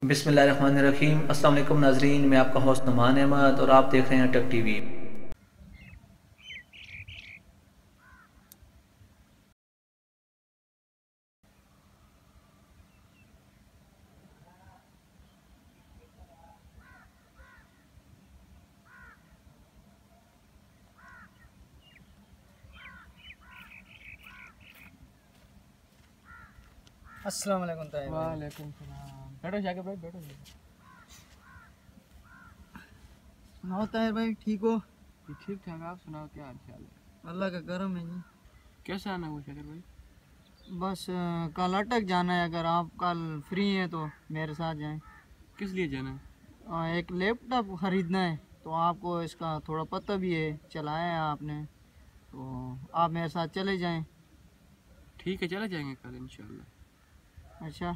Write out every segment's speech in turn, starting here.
बिस्मिल्लाहिर्रहमानिर्रहीम। अस्सलाम वालेकुम नाजरीन, मैं आपका होस्ट नुमान अहमद और आप देख रहे हैं टेक टीवी। अस्सलाम वालेकुम ताहिर भाई। वालेकुम सलाम। बैठो जाके भाई, बैठो। सुनाओ ताहिर भाई, ठीक हो? जी ठीक ठाक, आप सुनाओ क्या हाल चाल है? अल्लाह का करम है जी। कैसा आना हुआ शाकिर भाई? बस कल अटक जाना है, अगर आप कल फ्री हैं तो मेरे साथ जाएं। किस लिए जाना है? एक लैपटॉप ख़रीदना है, तो आपको इसका थोड़ा पता भी है, चलाया है आपने, तो आप मेरे साथ चले जाएं। ठीक है, चले जाएंगे कल इंशाल्लाह। अच्छा,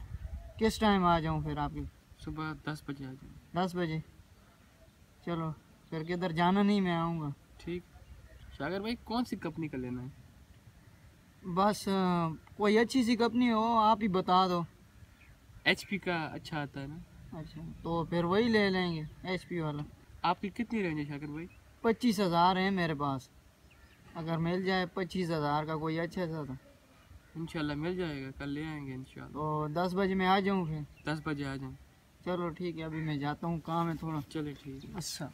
किस टाइम आ जाऊं फिर आपकी? सुबह 10 बजे आ जाएंगे। 10 बजे? चलो फिर, किधर जाना नहीं, मैं आऊँगा। ठीक। शाकिर भाई कौन सी कंपनी का लेना है? बस कोई अच्छी सी कंपनी हो, आप ही बता दो। HP का अच्छा आता है ना? अच्छा, तो फिर वही ले लेंगे, HP वाला। आपकी कितनी रेंज है शाकिर भाई? 25,000 है मेरे पास, अगर मिल जाए 25,000 का कोई अच्छा सा तो। इंशाल्लाह मिल जाएगा, कल ले आएंगे इंशाल्लाह। तो 10 बजे मैं आ जाऊँ फिर? 10 बजे आ जाएं। चलो ठीक है, अभी मैं जाता हूँ, काम है थोड़ा। चले ठीक है। अच्छा।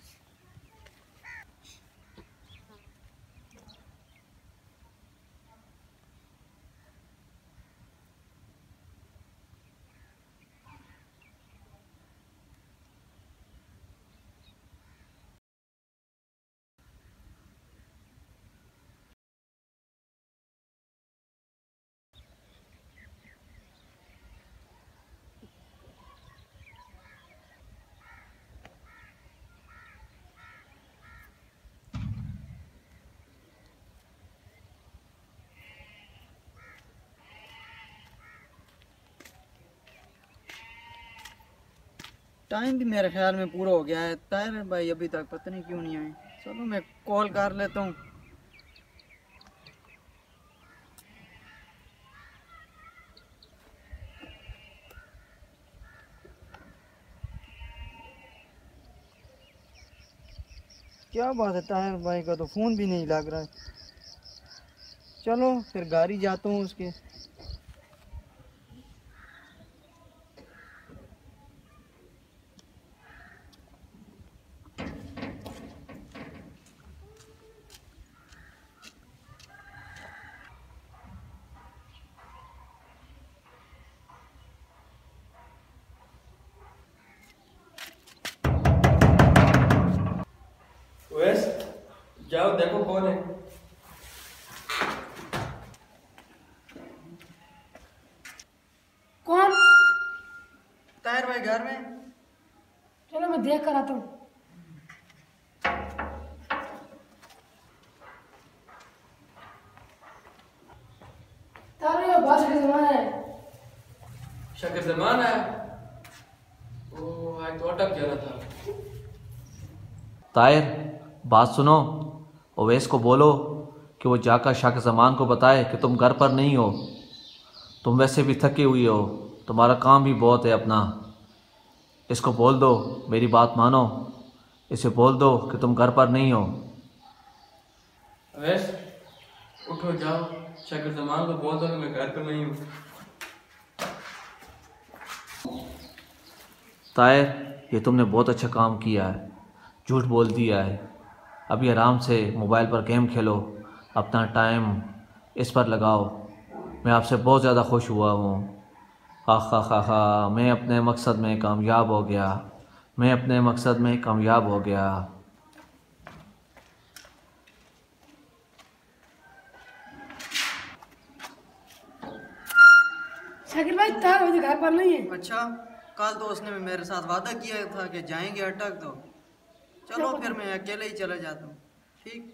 टाइम भी मेरे ख्याल में पूरा हो गया है, ताहिर भाई अभी तक पता नहीं क्यों नहीं आए। चलो मैं कॉल कर लेता हूँ। क्या बात है, ताहिर भाई का तो फ़ोन भी नहीं लग रहा है। चलो फिर गाड़ी जाता हूँ उसके। वैस जाओ देखो कौन है। कौन? ताहिर भाई घर में? चलो मैं देख कर आता हूँ। तारे ये बात का जमाना है। शाकिर जमान है। ओ आज तो अटक जाना था। ताहिर, बात सुनो। ओवैस को बोलो कि वो जाकर शाकिर ज़मान को बताए कि तुम घर पर नहीं हो। तुम वैसे भी थकी हुई हो, तुम्हारा काम भी बहुत है अपना। इसको बोल दो, मेरी बात मानो। इसे बोल दो कि तुम घर पर नहीं हो। अवैस उठो, जाओ शाकिर जमान को बोल दो कि मैं घर पर नहीं हूँ। ताहिर, ये तुमने बहुत अच्छा काम किया है, झूठ बोल दिया है। अभी आराम से मोबाइल पर गेम खेलो, अपना टाइम इस पर लगाओ। मैं आपसे बहुत ज़्यादा खुश हुआ हूँ। हा हा हा हा, मैं अपने मकसद में कामयाब हो गया। मैं अपने मकसद में कामयाब हो गया। शाकिर भाई तार मुझे घर पर नहीं है। अच्छा, कल तो उसने मेरे साथ वादा किया था कि जाएंगे अटक, तो चलो फिर मैं अकेले ही चला जाता हूँ। ठीक।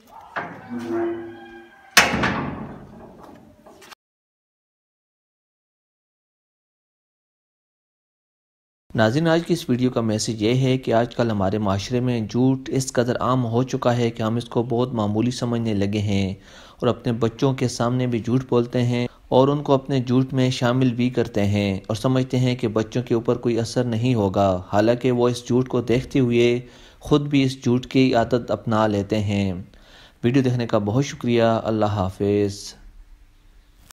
नाज़रीन, आज की इस वीडियो का मैसेज ये है कि आजकल हमारे माशरे में झूठ इस कदर आम हो चुका है कि हम इसको बहुत मामूली समझने लगे हैं और अपने बच्चों के सामने भी झूठ बोलते हैं और उनको अपने झूठ में शामिल भी करते हैं और समझते हैं कि बच्चों के ऊपर कोई असर नहीं होगा, हालांकि वो इस झूठ को देखते हुए ख़ुद भी इस झूठ की आदत अपना लेते हैं। वीडियो देखने का बहुत शुक्रिया। अल्लाह हाफिज़।